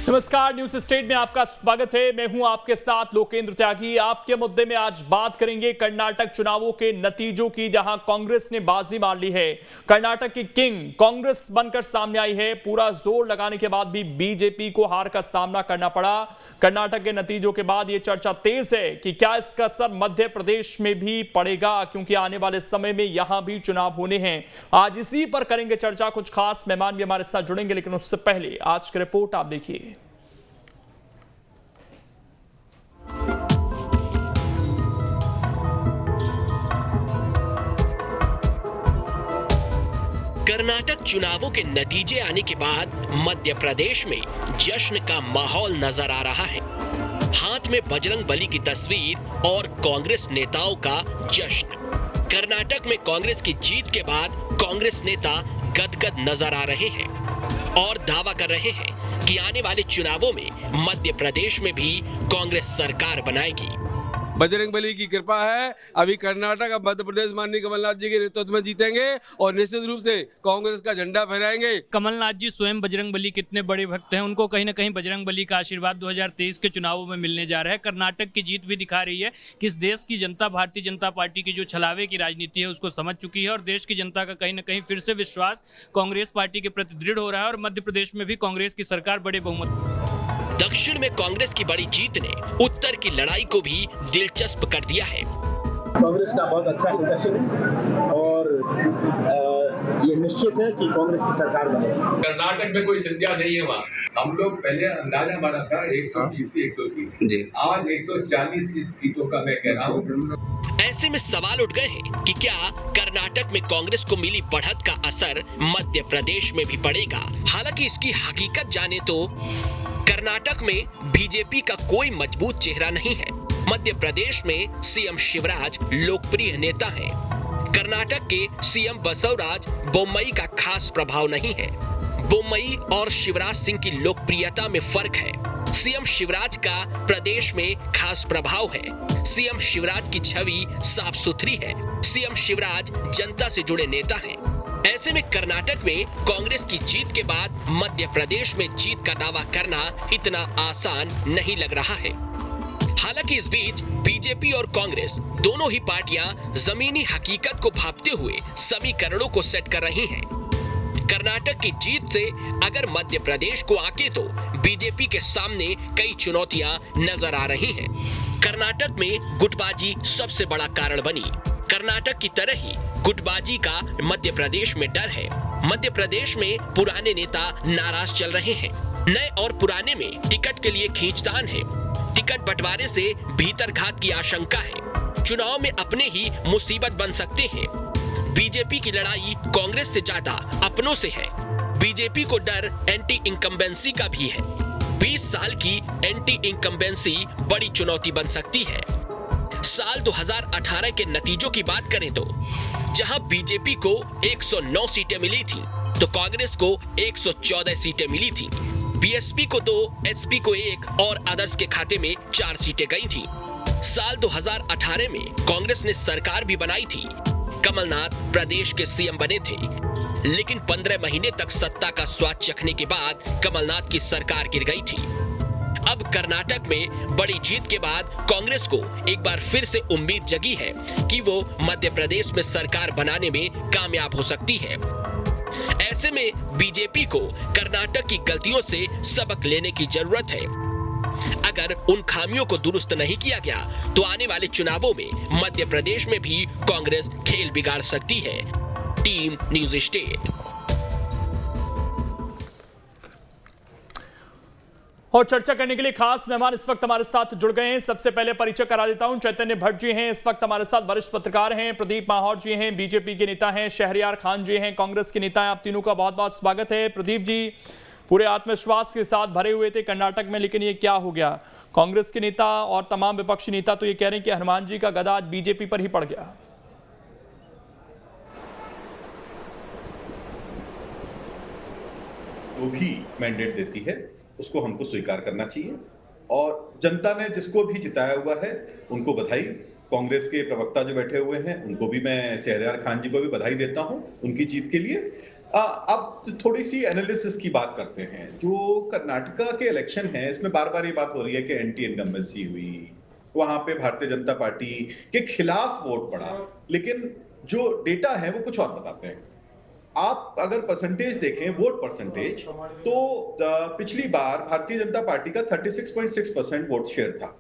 नमस्कार, news state में आपका स्वागत है। मैं हूं आपके साथ लोकेंद्र त्यागी। आपके मुद्दे में आज बात करेंगे कर्नाटक चुनावों के नतीजों की, जहां कांग्रेस ने बाजी मार ली है। कर्नाटक की किंग कांग्रेस बनकर सामने आई है। पूरा जोर लगाने के बाद भी बीजेपी को हार का सामना करना पड़ा। कर्नाटक के नतीजों के बाद यह चर्चा तेज है कि क्या इसका असर मध्य प्रदेश में भी पड़ेगा, क्योंकि आने वाले समय में यहां भी चुनाव होने हैं। आज इसी पर करेंगे चर्चा। कुछ खास मेहमान भी हमारे साथ जुड़ेंगे, लेकिन उससे पहले आज की रिपोर्ट आप देखिए। कर्नाटक चुनावों के नतीजे आने के बाद मध्य प्रदेश में जश्न का माहौल नजर आ रहा है। हाथ में बजरंगबली की तस्वीर और कांग्रेस नेताओं का जश्न। कर्नाटक में कांग्रेस की जीत के बाद कांग्रेस नेता गदगद नजर आ रहे हैं और दावा कर रहे हैं कि आने वाले चुनावों में मध्य प्रदेश में भी कांग्रेस सरकार बनाएगी। बजरंगबली की कृपा है। अभी कर्नाटक अब मध्य प्रदेश माननीय कमलनाथ जी के नेतृत्व में जीतेंगे और निश्चित रूप से कांग्रेस का झंडा फहराएंगे। कमलनाथ जी स्वयं बजरंगबली कितने बड़े भक्त हैं, उनको कहीं ना कहीं बजरंगबली का आशीर्वाद 2023 के चुनावों में मिलने जा रहा है। कर्नाटक की जीत भी दिखा रही है कि इस देश की जनता भारतीय जनता पार्टी की जो छलावे की राजनीति है उसको समझ चुकी है और देश की जनता का कहीं ना कहीं फिर से विश्वास कांग्रेस पार्टी के प्रति दृढ़ हो रहा है और मध्य प्रदेश में भी कांग्रेस की सरकार बड़े बहुमत। दक्षिण में कांग्रेस की बड़ी जीत ने उत्तर की लड़ाई को भी दिलचस्प कर दिया है। कांग्रेस का बहुत अच्छा प्रदर्शन है और ये निश्चित है कि कांग्रेस की सरकार बनेगी। कर्नाटक में कोई संख्या नहीं है वहाँ। हम लोग पहले अंदाजा माना था 120 से 130, आज 140 सीटों का मैं कह रहा हूँ। ऐसे में सवाल उठ गए हैं कि क्या कर्नाटक में कांग्रेस को मिली बढ़त का असर मध्य प्रदेश में भी पड़ेगा। हालांकि इसकी हकीकत जाने तो कर्नाटक में बीजेपी का कोई मजबूत चेहरा नहीं है। मध्य प्रदेश में सीएम शिवराज लोकप्रिय नेता हैं। कर्नाटक के सीएम बसवराज बोम्मई का खास प्रभाव नहीं है। बोम्मई और शिवराज सिंह की लोकप्रियता में फर्क है। सीएम शिवराज का प्रदेश में खास प्रभाव है। सीएम शिवराज की छवि साफ सुथरी है। सीएम शिवराज जनता से जुड़े नेता हैं। ऐसे में कर्नाटक में कांग्रेस की जीत के बाद मध्य प्रदेश में जीत का दावा करना इतना आसान नहीं लग रहा है। हालांकि इस बीच बीजेपी और कांग्रेस दोनों ही पार्टियां जमीनी हकीकत को भांपते हुए समीकरणों को सेट कर रही हैं। कर्नाटक की जीत से अगर मध्य प्रदेश को आके तो बीजेपी के सामने कई चुनौतियां नजर आ रही हैं। कर्नाटक में गुटबाजी सबसे बड़ा कारण बनी। कर्नाटक की तरह ही गुटबाजी का मध्य प्रदेश में डर है। मध्य प्रदेश में पुराने नेता नाराज चल रहे हैं। नए और पुराने में टिकट के लिए खींचतान है। टिकट बंटवारे से भीतर घात की आशंका है। चुनाव में अपने ही मुसीबत बन सकते हैं। बीजेपी की लड़ाई कांग्रेस से ज्यादा अपनों से है। बीजेपी को डर एंटी इनकम्बेंसी का भी है। 20 साल की एंटी इनकम्बेंसी बड़ी चुनौती बन सकती है। साल 2018 के नतीजों की बात करें तो जहां बीजेपी को 109 सीटें मिली थी तो कांग्रेस को 114 सीटें मिली थी। बीएसपी को 2, एसपी को 1 और अदर्स के खाते में 4 सीटें गई थी। साल 2018 में कांग्रेस ने सरकार भी बनाई थी। कमलनाथ प्रदेश के सीएम बने थे, लेकिन 15 महीने तक सत्ता का स्वाद चखने के बाद कमलनाथ की सरकार गिर गई थी। अब कर्नाटक में बड़ी जीत के बाद कांग्रेस को एक बार फिर से उम्मीद जगी है कि वो मध्य प्रदेश में सरकार बनाने में कामयाब हो सकती है। ऐसे में बीजेपी को कर्नाटक की गलतियों से सबक लेने की जरूरत है। अगर उन खामियों को दुरुस्त नहीं किया गया तो आने वाले चुनावों में मध्य प्रदेश में भी कांग्रेस खेल बिगाड़ सकती है। Team news state. और चर्चा करने के लिए खास मेहमान इस वक्त हमारे साथ जुड़ गए हैं। सबसे पहले परिचय करा देता हूं। चैतन्य भट्ट जी हैं इस वक्त हमारे साथ, वरिष्ठ पत्रकार हैं। प्रदीप माहौर जी हैं, बीजेपी के नेता हैं। शहरयार खान जी हैं, कांग्रेस के नेता हैं। आप तीनों का बहुत बहुत स्वागत है। प्रदीप जी पूरे आत्मविश्वास के साथ भरे हुए थे कर्नाटक में, लेकिन ये क्या हो गया? कांग्रेस के नेता और तमाम विपक्षी नेता तो ये कह रहे हैं कि हनुमान जी का गदा आज बीजेपी पर ही पड़ गया। जो भी मैंडेट देती है उसको हमको स्वीकार करना चाहिए और जनता ने जिसको भी जिताया हुआ है उनको बधाई। कांग्रेस के प्रवक्ता जो बैठे हुए हैं उनको भी मैं शहरयार खान जी को भी बधाई देता हूं उनकी जीत के लिए। अब थोड़ी सी एनालिसिस की बात करते हैं। जो कर्नाटका के इलेक्शन है, इसमें बार बार ये बात हो रही है कि एंटी इनकम्बेंसी हुई, वहां पे भारतीय जनता पार्टी के खिलाफ वोट पड़ा, लेकिन जो डेटा है वो कुछ और बताते हैं। आप अगर परसेंटेज देखें, वोट परसेंटेज, तो पिछली बार भारतीय जनता पार्टी का 36.6% वोट शेयर था।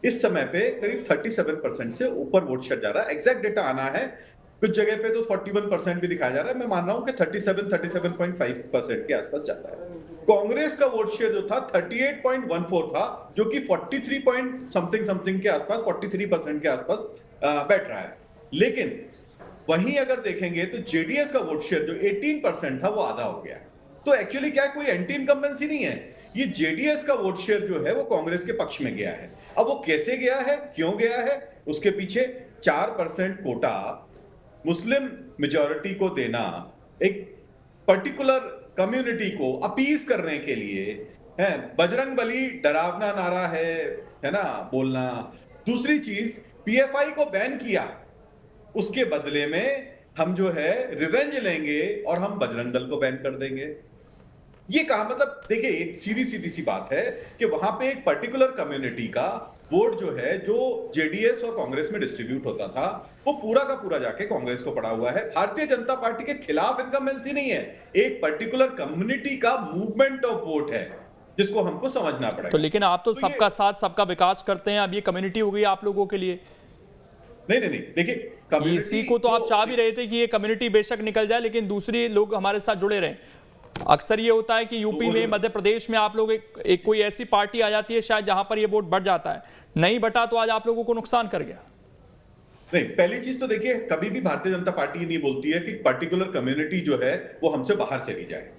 इस समय पे करीब 37% से ऊपर वोट शेयर जा रहा है। एग्जैक्ट डेटा आना है, कुछ जगह पे तो 41% भी दिखाया जा रहा है। मैं मान रहा हूं कि 37.5% के आसपास जाता है। कांग्रेस का वोट शेयर जो था 38.14 था, जो कि 43 पॉइंट समथिंग के आसपास, 43% के आसपास बैठ रहा है। लेकिन वहीं अगर देखेंगे तो जेडीएस का वोट शेयर जो 18% था, वो आधा हो गया। तो एक्चुअली क्या कोई एंटी इनकम्बेंसी नहीं है, ये जेडीएस का वोट शेयर जो है वो कांग्रेस के पक्ष में गया है। अब वो कैसे गया है, क्यों गया है, उसके पीछे 4% कोटा मुस्लिम मेजॉरिटी को देना, एक पर्टिकुलर कम्युनिटी को अपीज करने के लिए है। बजरंगबली डरावना नारा है ना बोलना। दूसरी चीज, पीएफआई को बैन किया, उसके बदले में हम जो है रिवेंज लेंगे और हम बजरंग दल को बैन कर देंगे। ये कहा, मतलब देखिए, एक सीधी सी बात है कि वहां पे एक पर्टिकुलर कम्युनिटी का वोट जो है, जो जेडीएस और कांग्रेस में डिस्ट्रीब्यूट होता था, वो पूरा का पूरा जाके कांग्रेस को पड़ा हुआ है। भारतीय जनता पार्टी के खिलाफ इनकम्बेंसी नहीं है, एक पर्टिकुलर कम्युनिटी का मूवमेंट ऑफ वोट है, जिसको हमको समझना पड़ेगा। तो लेकिन आप तो सबका साथ सबका विकास करते हैं, अब ये कम्युनिटी हो गई आप लोगों के लिए। नहीं, देखिए, इसी को तो आप चाह भी रहे थे कि ये कम्युनिटी बेशक निकल जाए, लेकिन दूसरी लोग हमारे साथ जुड़े रहें। अक्सर ये होता है कि यूपी में, मध्य प्रदेश में आप लोग एक कोई ऐसी पार्टी आ जाती है शायद जहां पर ये वोट बढ़ जाता है, नहीं बटा तो आज आप लोगों को नुकसान कर गया। नहीं, पहली चीज तो देखिए, कभी भी भारतीय जनता पार्टी ये नहीं बोलती है कि पर्टिकुलर कम्युनिटी जो है वो हमसे बाहर चली जाए।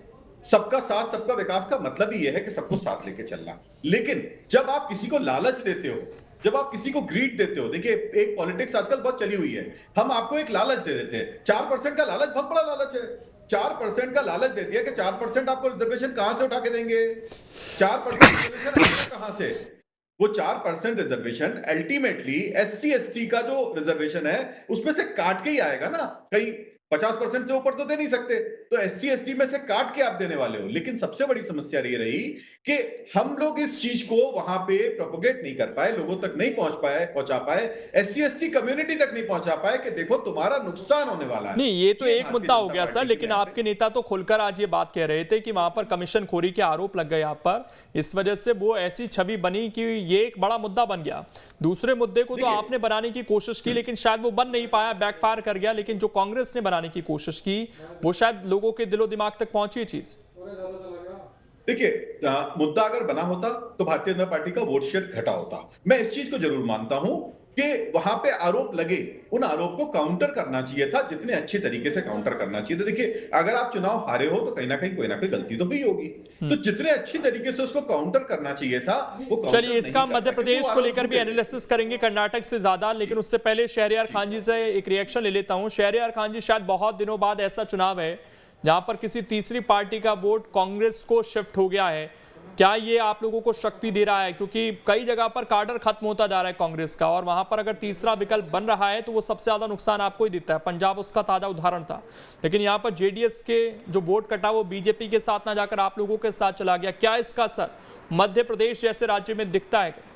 सबका साथ सबका विकास का मतलब ही यह है कि सबको साथ लेके चलना। लेकिन जब आप किसी को लालच देते हो, जब आप किसी को ग्रीड देते हो, देखिए एक पॉलिटिक्स आजकल बहुत चली हुई है, हम आपको एक लालच दे देते हैं। 4% का लालच बहुत बड़ा लालच है। 4% का लालच दे दिया कि 4% आपको रिजर्वेशन कहां से उठा के देंगे, 4% रिजर्वेशन कहां से? वो 4% रिजर्वेशन अल्टीमेटली SC/ST का जो रिजर्वेशन है उसमें से काट के ही आएगा ना। कहीं 50% से ऊपर तो दे नहीं सकते, तो SC/ST में से काट के आप देने वाले हो। लेकिन सबसे बड़ी समस्या ये रही कि हम लोग इस चीज को वहां पे प्रोपोगेट नहीं कर पाए, लोगों तक नहीं पहुंचा पाए, SC/ST कम्युनिटी तक नहीं पहुंचा पाए कि देखो तुम्हारा नुकसान होने वाला है। नहीं, ये तो एक मुद्दा हो गया सर, लेकिन आपके नेता तो खुलकर आज ये बात कह रहे थे कि वहां पर कमीशन खोरी के आरोप लग गए आप पर, इस वजह से वो ऐसी छवि बनी कि ये एक बड़ा मुद्दा बन गया। दूसरे मुद्दे को तो आपने बनाने की कोशिश की, लेकिन शायद वो बन नहीं पाया, बैकफायर कर गया। लेकिन जो कांग्रेस ने बनाने की कोशिश की, वो शायद लोगों के दिलो दिमाग तक पहुंची चीज। देखिए, मुद्दा अगर बना होता तो भारतीय जनता पार्टी का वोट शेयर घटा होता। मैं इस चीज को जरूर मानता हूं कि वहां पे आरोप लगे, उन आरोप को काउंटर करना चाहिए था, जितने अच्छे तरीके से काउंटर करना चाहिए था। देखिए, अगर आप चुनाव हारे हो तो कहीं ना कहीं कोई ना कोई गलती तो हुई होगी, तो जितने अच्छी तरीके से उसको काउंटर करना चाहिए था वो काउंटर। चलिए, इसका मध्य प्रदेश को लेकर भी एनालिसिस करेंगे, कर्नाटक से ज्यादा, लेकिन उससे पहले शहरयार खान जी से एक रिएक्शन ले लेता हूं। शहरयार खान जी, शायद बहुत दिनों बाद ऐसा चुनाव है जहां पर किसी तीसरी पार्टी का वोट कांग्रेस को शिफ्ट हो गया है। क्या ये आप लोगों को शक्ति दे रहा है? क्योंकि कई जगह पर कार्डर खत्म होता जा रहा है कांग्रेस का, और वहां पर अगर तीसरा विकल्प बन रहा है तो वो सबसे ज्यादा नुकसान आपको ही दिखता है। पंजाब उसका ताजा उदाहरण था। लेकिन यहाँ पर जेडीएस के जो वोट कटा वो बीजेपी के साथ ना जाकर आप लोगों के साथ चला गया। क्या इसका असर मध्य प्रदेश जैसे राज्य में दिखता है?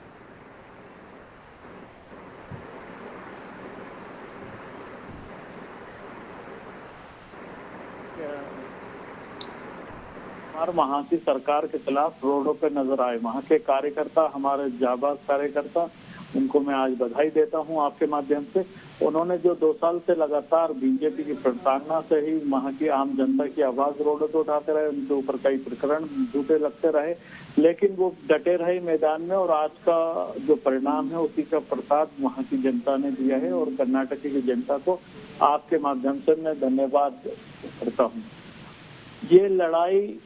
और वहाँ की सरकार के खिलाफ रोडों पे नजर आए वहाँ के कार्यकर्ता, हमारे जाबाज कार्यकर्ता, उनको मैं आज बधाई देता हूँ आपके माध्यम से। उन्होंने जो 2 साल से लगातार बीजेपी की प्रताड़ना से ही वहाँ की आम जनता की आवाज रोडों पे उठाते रहे, उनके ऊपर कई प्रकरण झूठे लगते रहे, लेकिन वो डटे रहे मैदान में, और आज का जो परिणाम है उसी का प्रसाद वहाँ की जनता ने दिया है। और कर्नाटक की जनता को आपके माध्यम से मैं धन्यवाद करता हूँ। ये लड़ाई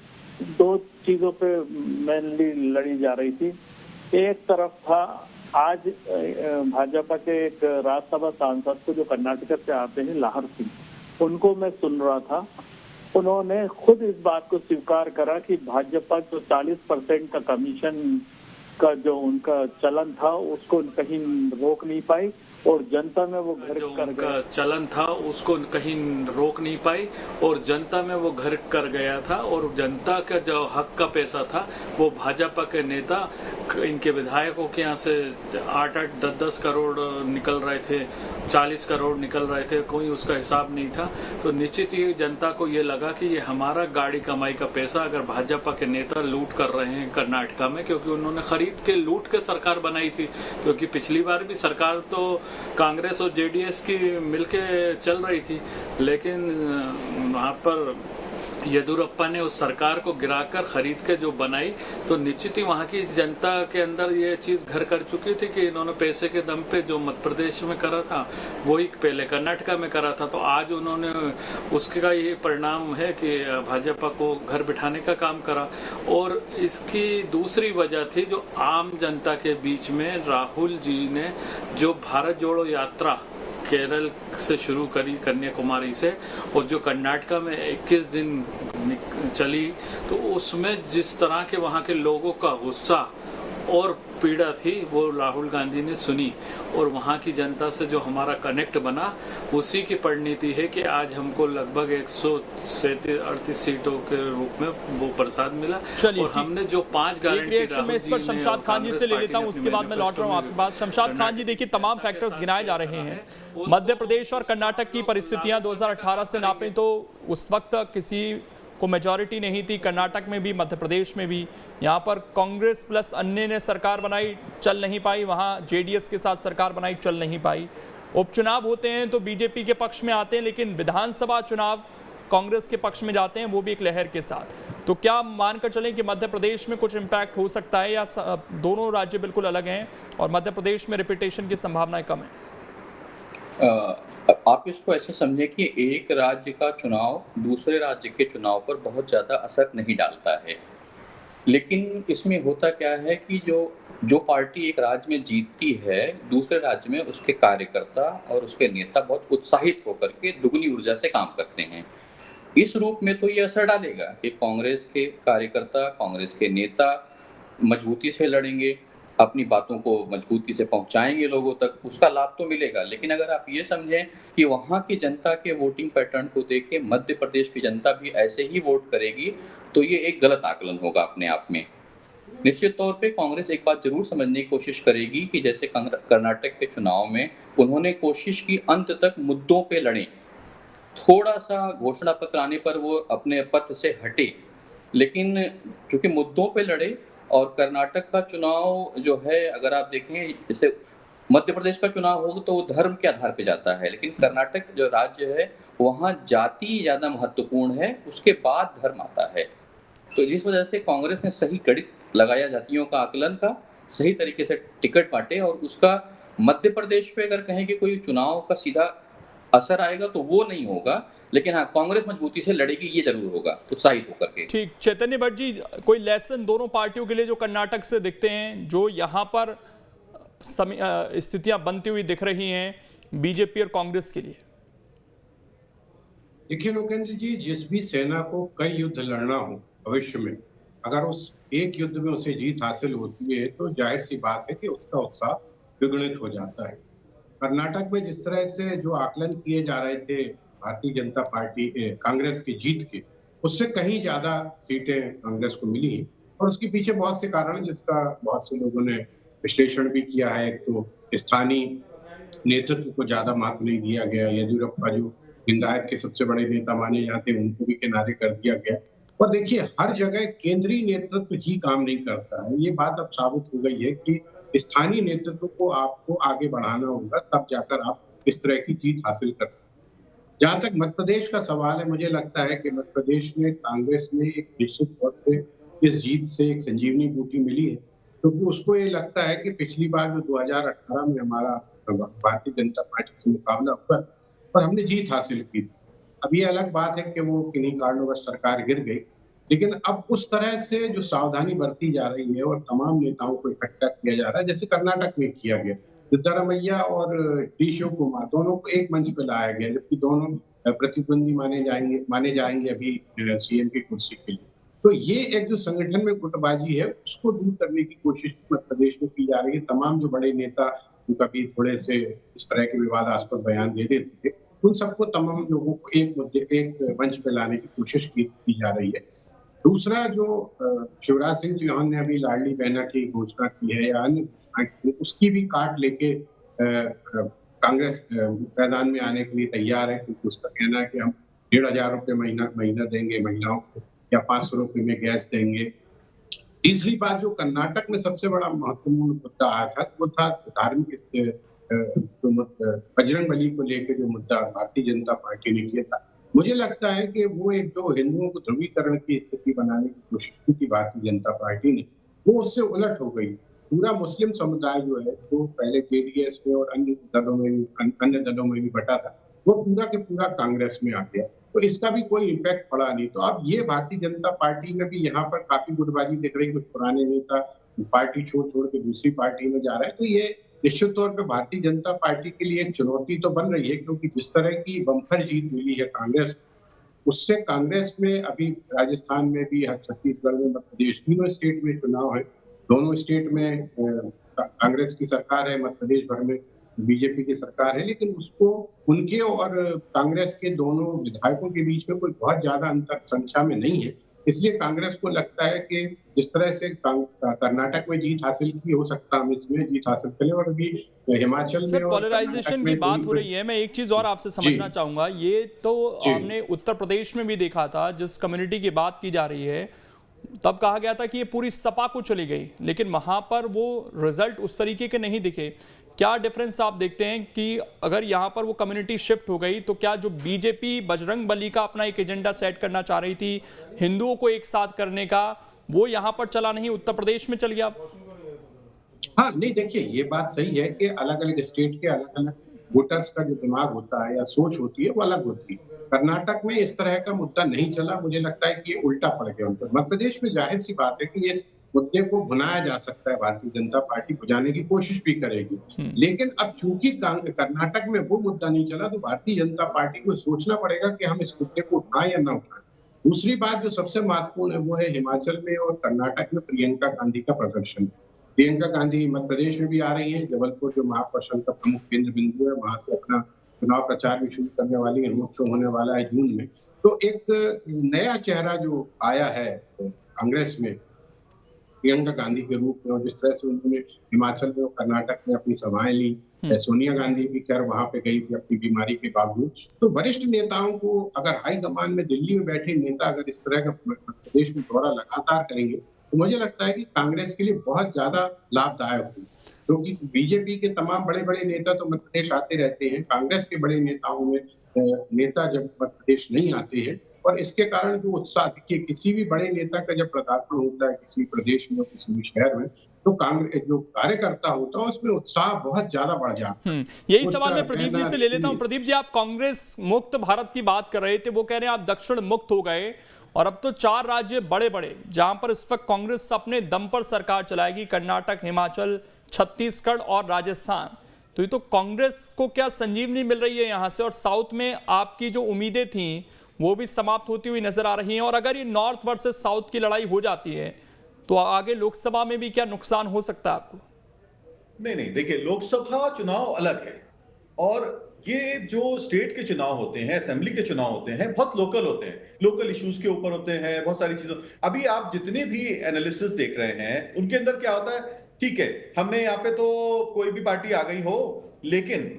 2 चीजों पे मेनली लड़ी जा रही थी। एक तरफ था, आज भाजपा के एक राज्यसभा सांसद को जो कर्नाटक से आते हैं, लाहर सिंह, उनको मैं सुन रहा था। उन्होंने खुद इस बात को स्वीकार करा कि भाजपा जो 40% का कमीशन का जो उनका चलन था उसको कहीं रोक नहीं पाई, और जनता में वो घर जो कर उनका गया। चलन था उसको कहीं रोक नहीं पाई और जनता में वो घर कर गया था और जनता का जो हक का पैसा था वो भाजपा के नेता इनके विधायकों के यहाँ से 8-8, 10-10 करोड़ निकल रहे थे, 40 करोड़ निकल रहे थे, कोई उसका हिसाब नहीं था। तो निश्चित ही जनता को ये लगा कि ये हमारा गाड़ी कमाई का पैसा अगर भाजपा के नेता लूट कर रहे हैं कर्नाटका में, क्योंकि उन्होंने खरीद के लूट के सरकार बनाई थी। क्योंकि पिछली बार भी सरकार तो कांग्रेस और जेडीएस की मिलके चल रही थी, लेकिन वहां पर येदियुरप्पा ने उस सरकार को गिराकर खरीद के जो बनाई, तो निश्चित ही वहां की जनता के अंदर ये चीज घर कर चुकी थी कि इन्होंने पैसे के दम पे जो मध्य प्रदेश में करा था वही पहले कर्नाटका में करा था। तो आज उन्होंने उसका ये परिणाम है कि भाजपा को घर बिठाने का काम करा। और इसकी दूसरी वजह थी जो आम जनता के बीच में राहुल जी ने जो भारत जोड़ो यात्रा केरल से शुरू करी, कन्याकुमारी से, और जो कर्नाटका में 21 दिन चली, तो उसमें जिस तरह के वहां के लोगों का गुस्सा और पीड़ा थी वो राहुल गांधी ने सुनी और वहां की जनता से जो हमारा कनेक्ट बना उसी की परिणति है कि आज हमको लगभग 137-38 सीटों के रूप में वो प्रसाद मिला। और हमने जो 5 गारंटी रिएक्शन में इस पर शमशाद खान जी से ले लेता हूं, उसके बाद मैं लौट रहा हूं आपके पास। शमशाद खान जी, देखिए तमाम फैक्टर्स गिनाए जा रहे हैं। मध्य प्रदेश और कर्नाटक की परिस्थितियां 2018 से नापें तो उस वक्त किसी को मेजॉरिटी नहीं थी, कर्नाटक में भी मध्य प्रदेश में भी। यहाँ पर कांग्रेस प्लस अन्य ने सरकार बनाई, चल नहीं पाई। वहाँ जेडीएस के साथ सरकार बनाई, चल नहीं पाई। उपचुनाव होते हैं तो बीजेपी के पक्ष में आते हैं, लेकिन विधानसभा चुनाव कांग्रेस के पक्ष में जाते हैं, वो भी एक लहर के साथ। तो क्या मानकर चलें कि मध्य प्रदेश में कुछ इम्पैक्ट हो सकता है, या दोनों राज्य बिल्कुल अलग हैं और मध्य प्रदेश में रिपीटेशन की संभावनाएं कम है? आप इसको ऐसे समझें कि एक राज्य का चुनाव दूसरे राज्य के चुनाव पर बहुत ज़्यादा असर नहीं डालता है, लेकिन इसमें होता क्या है कि जो पार्टी एक राज्य में जीतती है, दूसरे राज्य में उसके कार्यकर्ता और उसके नेता बहुत उत्साहित होकर के दुगनी ऊर्जा से काम करते हैं। इस रूप में तो ये असर डालेगा कि कांग्रेस के कार्यकर्ता, कांग्रेस के नेता मजबूती से लड़ेंगे, अपनी बातों को मजबूती से पहुंचाएंगे लोगों तक, उसका लाभ तो मिलेगा। लेकिन अगर आप ये समझें कि वहाँ की जनता के वोटिंग पैटर्न को देख के मध्य प्रदेश की जनता भी ऐसे ही वोट करेगी, तो ये एक गलत आकलन होगा अपने आप में। निश्चित तौर पे कांग्रेस एक बात जरूर समझने की कोशिश करेगी कि जैसे कर्नाटक के चुनाव में उन्होंने कोशिश की अंत तक मुद्दों पे लड़े, थोड़ा सा घोषणा पत्र आने पर वो अपने पथ से हटे, लेकिन चूंकि मुद्दों पे लड़े। और कर्नाटक का चुनाव जो है, अगर आप देखें, जैसे मध्य प्रदेश का चुनाव होगा तो वो धर्म के आधार पे जाता है, लेकिन कर्नाटक जो राज्य है वहाँ जाति ज्यादा महत्वपूर्ण है, उसके बाद धर्म आता है। तो जिस वजह से कांग्रेस ने सही गणित लगाया जातियों का आकलन का, सही तरीके से टिकट बांटे, और उसका मध्य प्रदेश पे अगर कहें कि कोई चुनाव का सीधा असर आएगा तो वो नहीं होगा, लेकिन हाँ, कांग्रेस मजबूती से लड़ेगी, ये जरूर होगा, उत्साहित होकर के। ठीक, चैतन्य भट्ट जी, कोई लेसन दोनों पार्टियों के लिए जो कर्नाटक से दिखते हैं, जो यहाँ पर स्थितियां बनती हुई दिख रही हैं बीजेपी और कांग्रेस के लिए? देखिए लोकेंद्र जी, जिस भी सेना को कई युद्ध लड़ना हो भविष्य में, अगर उस एक युद्ध में उसे जीत हासिल होती है तो जाहिर सी बात है कि उसका उत्साह द्विगुणित हो जाता है। कर्नाटक में जिस तरह से जो आकलन किए जा रहे थे भारतीय जनता पार्टी कांग्रेस की जीत के, उससे कहीं ज्यादा सीटें कांग्रेस को मिली हैं, और उसके पीछे बहुत से कारण हैं जिसका बहुत से लोगों ने विश्लेषण भी किया है। एक तो स्थानीय नेतृत्व को ज्यादा महत्व नहीं दिया गया, येदियुरप्पा जो लिंगायत के सबसे बड़े नेता माने जाते हैं उनको भी किनारे कर दिया गया। और देखिए, हर जगह केंद्रीय नेतृत्व ही काम नहीं करता है, ये बात अब साबित हो गई है कि स्थानीय नेतृत्व को आपको आगे बढ़ाना होगा, तब जाकर आप इस तरह की जीत हासिल कर सकते हैं। जहां तक मध्य प्रदेश का सवाल है, मुझे लगता है कि मध्य प्रदेश में कांग्रेस में एक निश्चित तौर से इस जीत से एक संजीवनी बूटी मिली है, क्योंकि तो उसको ये लगता है कि पिछली बार जो 2018 में हमारा भारतीय जनता पार्टी से मुकाबला हुआ और हमने जीत हासिल की थी। अब ये अलग बात है कि वो किन्हीं कारणों पर सरकार गिर गई, लेकिन अब उस तरह से जो सावधानी बरती जा रही है और तमाम नेताओं को इकट्ठा किया जा रहा है, जैसे कर्नाटक में किया गया, सिद्धरामैया और डी शिव कुमार दोनों को एक मंच पर लाया गया, जबकि दोनों प्रतिद्वंदी माने जाएंगे अभी सीएम की कुर्सी के लिए। तो ये एक जो संगठन में गुटबाजी है उसको दूर करने की कोशिश मध्य प्रदेश में की जा रही है। तमाम जो बड़े नेता जो कभी थोड़े से इस तरह के विवादास्पद बयान दे देते थे, उन सबको तमाम लोगों को एक मंच पे लाने की कोशिश की जा रही है। दूसरा जो शिवराज सिंह चौहान ने अभी लाडली बहना की घोषणा की है या अन्य घोषणा की है, उसकी भी काट लेके कांग्रेस मैदान में आने के लिए तैयार है, क्योंकि उसका कहना है कि हम 1,500 रुपये महीना देंगे महिलाओं को या 500 रुपये में गैस देंगे। तीसरी बात जो कर्नाटक में सबसे बड़ा महत्वपूर्ण मुद्दा आया था वो था धार्मिक बजरंगबली को लेकर जो मुद्दा भारतीय जनता पार्टी ने किया था। मुझे लगता है कि वो एक जो हिंदुओं को ध्रुवीकरण की स्थिति बनाने की कोशिश की थी भारतीय जनता पार्टी ने, वो उससे उलट हो गई। पूरा मुस्लिम समुदाय जो है वो पहले जेडीएस में और अन्य दलों में भी बटा था, वो पूरा के पूरा कांग्रेस में आ गया, तो इसका भी कोई इम्पैक्ट पड़ा नहीं। तो अब ये भारतीय जनता पार्टी में भी यहाँ पर काफी गुटबाजी दिख रही है, कुछ पुराने नेता पार्टी छोड़ के दूसरी पार्टी में जा रहे हैं, तो ये निश्चित तौर पे भारतीय जनता पार्टी के लिए एक चुनौती तो बन रही है, क्योंकि जिस तरह की बम्पर जीत मिली है कांग्रेस, उससे कांग्रेस में अभी राजस्थान में भी, छत्तीसगढ़ में, मध्य प्रदेश, तीनों स्टेट में चुनाव है। दोनों स्टेट में कांग्रेस की सरकार है, मध्य प्रदेश भर में बीजेपी की सरकार है, लेकिन उसको उनके और कांग्रेस के दोनों विधायकों के बीच में कोई बहुत ज्यादा अंतर संख्या में नहीं है। इसलिए कांग्रेस को लगता है कि जिस तरह से कर्नाटक में जीत हासिल की, हो सकता है हम इसमें जीत हासिल करें। और अभी हिमाचल में पोलराइजेशन की बात हो रही है, मैं एक चीज और आपसे समझना चाहूंगा, ये तो हमने उत्तर प्रदेश में भी देखा था, जिस कम्युनिटी की बात की जा रही है तब कहा गया था कि ये पूरी सपा को चली गई, लेकिन वहां पर वो रिजल्ट उस तरीके के नहीं दिखे। क्या डिफरेंस आप देखते हैं कि अगर यहाँ पर वो कम्युनिटी शिफ्ट हो गई तो क्या जो बीजेपी बजरंगबली का अपना एक एजेंडा सेट करना चाह रही थी, हिंदुओं को एक साथ करने का, वो यहाँ पर चला नहीं, उत्तर प्रदेश में चल गया? हाँ, नहीं, देखिए ये बात सही है कि अलग अलग स्टेट के अलग अलग वोटर्स का जो दिमाग होता है या सोच होती है वो अलग होती है। कर्नाटक में इस तरह का मुद्दा नहीं चला, मुझे लगता है कि ये उल्टा पड़ गया उन पर। मध्य प्रदेश में जाहिर सी बात है कि ये मुद्दे को भुनाया जा सकता है, भारतीय जनता पार्टी भुनाने की कोशिश भी करेगी, लेकिन अब चूंकि कर्नाटक में वो मुद्दा नहीं चला तो भारतीय जनता पार्टी को सोचना पड़ेगा कि हम इस मुद्दे को उठाएं या ना उठाएं। दूसरी बात जो सबसे महत्वपूर्ण है वो है हिमाचल में और कर्नाटक में प्रियंका गांधी का प्रदर्शन। प्रियंका गांधी मध्य प्रदेश में भी आ रही है, जबलपुर जो महाप्रदर्शन का प्रमुख केंद्र बिंदु है, वहां से अपना चुनाव प्रचार भी शुरू करने वाली है, रोड शो होने वाला है जून में। तो एक नया चेहरा जो आया है कांग्रेस में प्रियंका गांधी के रूप में, और जिस तरह से उन्होंने हिमाचल में और कर्नाटक में अपनी सभाएं ली, सोनिया गांधी भी खैर वहां पे गई थी अपनी बीमारी के बावजूद। तो वरिष्ठ नेताओं को अगर हाईकमान में दिल्ली में बैठे नेता अगर इस तरह का प्रदेश में दौरा लगातार करेंगे तो मुझे लगता है कि कांग्रेस के लिए बहुत ज्यादा लाभदायक होगी, क्योंकि बीजेपी के तमाम बड़े बड़े नेता तो मध्य प्रदेश आते रहते हैं, कांग्रेस के बड़े नेताओं में नेता जब मध्य प्रदेश नहीं आते हैं, और इसके कारण जो उत्साह देखिए, किसी भी बड़े नेता का जब पदार्पण होता है किसी प्रदेश में, किसी भी शहर में, तो कांग्रेस जो कार्यकर्ता होता है उसमें उत्साह बहुत ज्यादा बढ़ जाता है। यही सवाल मैं प्रदीप जी से ले लेता हूं। प्रदीप जी, आप कांग्रेस मुक्त भारत की बात कर रहे थे, वो कह रहे हैं आप दक्षिण मुक्त हो गए, और अब तो 4 राज्य बड़े बड़े जहां पर इस वक्त कांग्रेस अपने दम पर सरकार चलाएगी, कर्नाटक, हिमाचल, छत्तीसगढ़ और राजस्थान। तो ये तो कांग्रेस को क्या संजीवनी मिल रही है यहाँ से, और साउथ में आपकी जो उम्मीदें थी वो भी समाप्त होती हुई नजर आ रही हैं। और अगर ये नॉर्थ वर्सेस साउथ की लड़ाई हो जाती है तो आगे लोकसभा में भी क्या नुकसान हो सकता है आपको? नहीं, देखिए लोकसभा चुनाव अलग है, और ये जो स्टेट के चुनाव होते हैं, असेंबली के चुनाव होते हैं, बहुत लोकल होते हैं, लोकल इश्यूज के ऊपर होते हैं, बहुत सारी चीजों। अभी आप जितने भी एनालिसिस देख रहे हैं उनके अंदर क्या होता है, ठीक है हमने यहाँ पे तो कोई भी पार्टी आ गई हो, लेकिन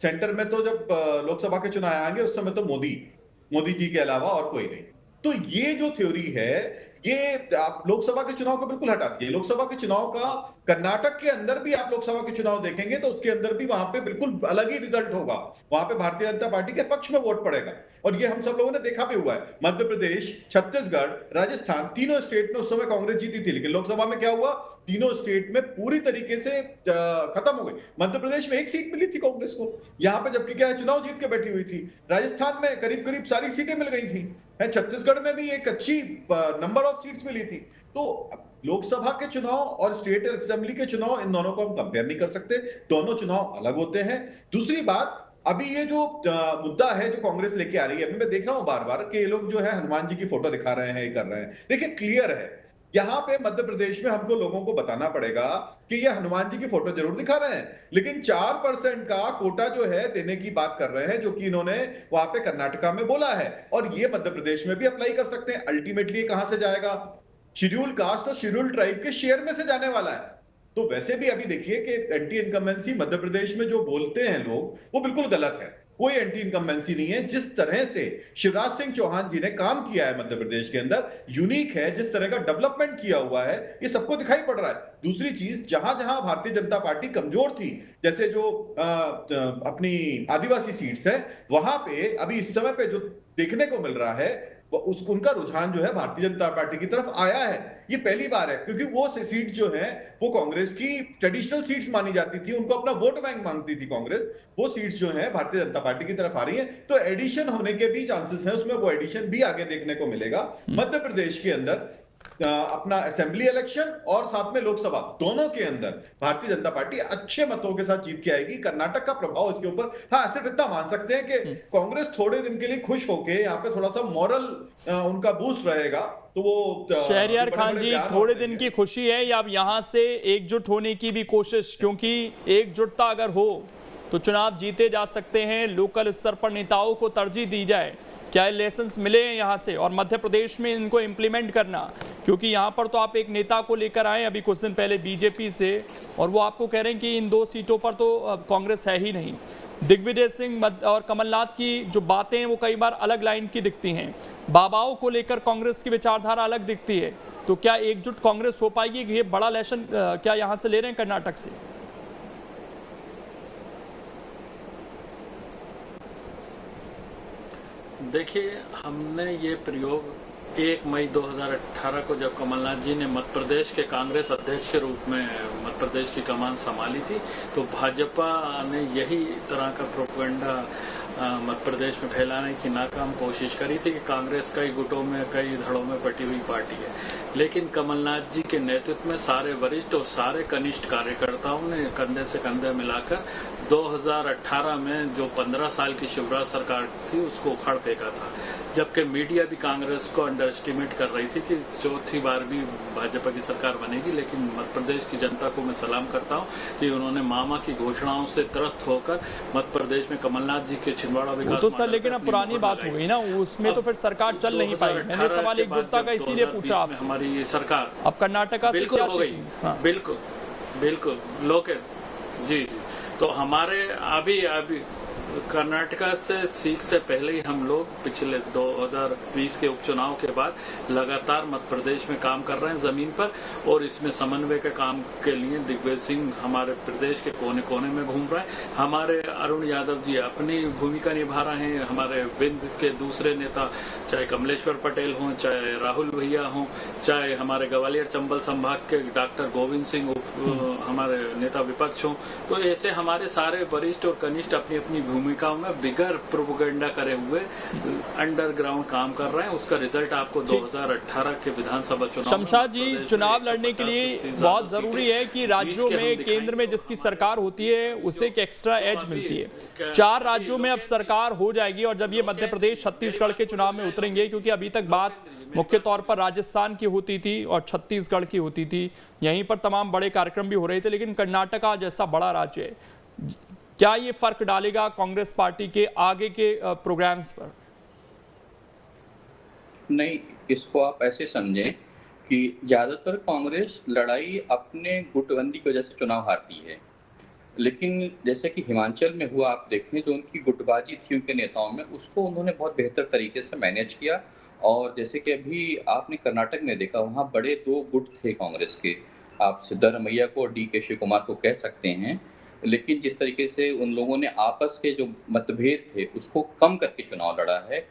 सेंटर में तो जब लोकसभा के चुनाव आएंगे उस समय तो मोदी जी के अलावा और कोई नहीं। तो ये जो थ्योरी है, ये आप लोकसभा के चुनाव को बिल्कुल हटा दीजिए। लोकसभा के चुनाव का कर्नाटक के अंदर भी आप लोकसभा के चुनाव देखेंगे तो उसके अंदर भी वहां पे बिल्कुल अलग ही रिजल्ट होगा, वहां पे भारतीय जनता पार्टी के पक्ष में वोट पड़ेगा। और ये हम सब लोगों ने देखा भी हुआ है, मध्य प्रदेश, छत्तीसगढ़, राजस्थान, तीनों स्टेट में उस समय कांग्रेस जीती थी, लेकिन लोकसभा में क्या हुआ, तीनों स्टेट में पूरी तरीके से खत्म हो गई। मध्य प्रदेश में 1 सीट मिली थी कांग्रेस को, यहाँ पे जबकि क्या है चुनाव जीत के बैठी हुई थी। राजस्थान में करीब करीब सारी सीटें मिल गई थी, छत्तीसगढ़ में भी एक अच्छी नंबर ऑफ सीट्स मिली थी। तो लोकसभा के चुनाव और स्टेट असेंबली के चुनाव, इन दोनों को हम कंपेयर नहीं कर सकते, दोनों चुनाव अलग होते हैं। दूसरी बात, अभी ये जो मुद्दा है जो कांग्रेस लेके आ रही है, मैं देख रहा हूं बार बार कि ये लोग जो है हनुमान जी की फोटो दिखा रहे हैं, ये कर रहे हैं। देखिए क्लियर है यहाँ पे मध्य प्रदेश में हमको लोगों को बताना पड़ेगा कि ये हनुमान जी की फोटो जरूर दिखा रहे हैं, लेकिन 4% का कोटा जो है देने की बात कर रहे हैं, जो कि इन्होंने वहां पे कर्नाटका में बोला है, और ये मध्य प्रदेश में भी अप्लाई कर सकते हैं। अल्टीमेटली कहां से जाएगा? शेड्यूल कास्ट और शेड्यूल ट्राइब के शेयर में से जाने वाला है। तो वैसे भी अभी देखिए कि एंटी इनकम्बेंसी मध्य प्रदेश में जो बोलते हैं लोग, वो बिल्कुल गलत है। कोई एंटी इनकम्बेंसी नहीं है। जिस तरह से शिवराज सिंह चौहान जी ने काम किया है मध्य प्रदेश के अंदर, यूनिक है। जिस तरह का डेवलपमेंट किया हुआ है, ये सबको दिखाई पड़ रहा है। दूसरी चीज, जहां जहां भारतीय जनता पार्टी कमजोर थी, जैसे जो अपनी आदिवासी सीट्स है, वहां पे अभी इस समय पे जो देखने को मिल रहा है, उनका रुझान जो है भारतीय जनता पार्टी की तरफ आया है। ये पहली बार है, क्योंकि वो सीट जो है वो कांग्रेस की ट्रेडिशनल सीट्स मानी जाती थी, उनको अपना वोट बैंक मांगती थी कांग्रेस। वो सीट्स जो है भारतीय जनता पार्टी की तरफ आ रही है, तो एडिशन होने के भी चांसेस हैं उसमें। वो एडिशन भी आगे देखने को मिलेगा मध्य प्रदेश के अंदर। अपना असेंबली इलेक्शन और साथ में लोकसभा, दोनों के अंदर भारतीय जनता पार्टी अच्छे मतों के साथ जीत के आएगी। कर्नाटक का प्रभाव इसके ऊपर, हाँ, सिर्फ इतना मान सकते हैं कि कांग्रेस थोड़े दिन के लिए खुश होके यहाँ पे थोड़ा सा मॉरल उनका बूस्ट रहेगा। तो वो शहरयार खान जी, थोड़े दिन की खुशी है या अब यहाँ से एकजुट होने की भी कोशिश? क्योंकि एकजुटता अगर हो तो चुनाव जीते जा सकते हैं, लोकल स्तर पर नेताओं को तरजीह दी जाए। क्या लेसन्स मिले हैं यहाँ से और मध्य प्रदेश में इनको इम्प्लीमेंट करना? क्योंकि यहाँ पर तो आप एक नेता को लेकर आए अभी कुछ दिन पहले बीजेपी से, और वो आपको कह रहे हैं कि इन 2 सीटों पर तो कांग्रेस है ही नहीं। दिग्विजय सिंह और कमलनाथ की जो बातें हैं वो कई बार अलग लाइन की दिखती हैं। बाबाओं को लेकर कांग्रेस की विचारधारा अलग दिखती है। तो क्या एकजुट कांग्रेस हो पाएगी? ये बड़ा लेसन क्या यहाँ से ले रहे हैं कर्नाटक से? देखिए, हमने ये प्रयोग 1 मई 2018 को जब कमलनाथ जी ने मध्य प्रदेश के कांग्रेस अध्यक्ष के रूप में मध्य प्रदेश की कमान संभाली थी, तो भाजपा ने यही तरह का प्रोपेगेंडा मध्य प्रदेश में फैलाने की नाकाम कोशिश करी थी कि कांग्रेस कई गुटों में, कई धड़ों में बटी हुई पार्टी है। लेकिन कमलनाथ जी के नेतृत्व में सारे वरिष्ठ और सारे कनिष्ठ कार्यकर्ताओं ने कंधे से कंधे मिलाकर 2018 में जो 15 साल की शिवराज सरकार थी उसको उखाड़ फेंका था। जबकि मीडिया भी कांग्रेस को अंडर एस्टिमेट कर रही थी कि चौथी बार भी भाजपा की सरकार बनेगी। लेकिन मध्य प्रदेश की जनता को मैं सलाम करता हूं कि उन्होंने मामा की घोषणाओं से त्रस्त होकर मध्य प्रदेश में कमलनाथ जी के छिंदवाड़ा विकास तो सर, लेकिन अब पुरानी बात हो गई ना, उसमें तो फिर सरकार चल नहीं पाई। मैंने सवाल एकजुटता का इसीलिए पूछा आपसे। हमारी सरकार अब कर्नाटका से क्या हो गई? बिल्कुल बिल्कुल लोकेट जी। तो हमारे अभी कर्नाटका से सीख से पहले ही हम लोग पिछले 2020 के उपचुनाव के बाद लगातार मध्य प्रदेश में काम कर रहे हैं जमीन पर, और इसमें समन्वय के काम के लिए दिग्विजय सिंह हमारे प्रदेश के कोने कोने में घूम रहे हैं। हमारे अरुण यादव जी अपनी भूमिका निभा रहे हैं। हमारे विंध्य के दूसरे नेता, चाहे कमलेश्वर पटेल हों, चाहे राहुल भैया हों, चाहे हमारे ग्वालियर चंबल संभाग के डॉक्टर गोविंद सिंह हमारे नेता विपक्ष हों, तो ऐसे हमारे सारे वरिष्ठ और कनिष्ठ अपनी अपनी भूमिकाओं में बिगर प्रोपेगेंडा करे हुए अंडरग्राउंड काम कर रहे हैं। उसका रिजल्ट आपको 2018 के विधानसभा चुनाव। शमशाद जी, चुनाव लड़ने के लिए बहुत जरूरी है कि राज्यों में, केंद्र में जिसकी सरकार होती है उसे एक एक्स्ट्रा एज मिलती है। 4 राज्यों में अब सरकार हो जाएगी, और जब ये मध्य प्रदेश छत्तीसगढ़ के चुनाव में उतरेंगे, क्योंकि अभी तक बात मुख्य तौर पर राजस्थान की होती थी और छत्तीसगढ़ की होती थी, यहीं पर तमाम बड़े कार्यक्रम भी हो रहे थे, लेकिन कर्नाटका जैसा बड़ा राज्य है, क्या ये फर्क डालेगा कांग्रेस पार्टी के आगे के प्रोग्राम्स पर? नहीं, इसको आप ऐसे समझें कि ज्यादातर कांग्रेस लड़ाई अपने गुटबंदी की वजह से चुनाव हारती है। लेकिन जैसे कि हिमाचल में हुआ, आप देखें, जो उनकी गुटबाजी थी उनके नेताओं में, उसको उन्होंने बहुत बेहतर तरीके से मैनेज किया। और जैसे कि अभी आपने कर्नाटक में देखा, वहाँ बड़े 2 गुट थे कांग्रेस के, आप सिद्धरमैया को और DK शिव कुमार को कह सकते हैं। लेकिन जिस तरीके से उन लोगों ने आपस के जो मतभेद थे उसको कम करके चुनाव लड़ा है,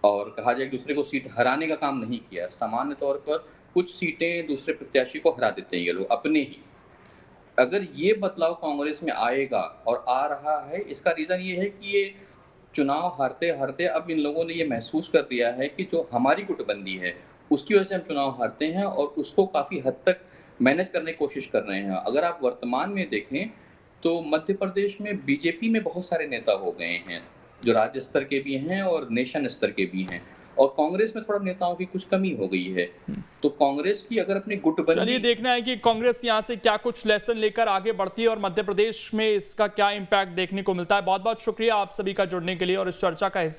और कहा जाए एक दूसरे को सीट हराने का काम नहीं किया। सामान्य तौर पर कुछ सीटें दूसरे प्रत्याशी को हरा देते हैं ये लोग अपने ही। अगर ये बदलाव कांग्रेस में आएगा, और आ रहा है, इसका रीजन ये है कि ये चुनाव हारते हारते अब इन लोगों ने ये महसूस कर लिया है कि जो हमारी गुटबंदी है उसकी वजह से हम चुनाव हारते हैं, और उसको काफी हद तक मैनेज करने की कोशिश कर रहे हैं। अगर आप वर्तमान में देखें तो मध्य प्रदेश में बीजेपी में बहुत सारे नेता हो गए हैं, जो राज्य स्तर के भी हैं और नेशन स्तर के भी हैं, और कांग्रेस में थोड़ा नेताओं की कुछ कमी हो गई है। तो कांग्रेस की अगर अपनी गुटबंदी, चलिए देखना है कि कांग्रेस यहां से क्या कुछ लेसन लेकर आगे बढ़ती है और मध्य प्रदेश में इसका क्या इंपैक्ट देखने को मिलता है। बहुत बहुत शुक्रिया आप सभी का जुड़ने के लिए और इस चर्चा का हिस्सा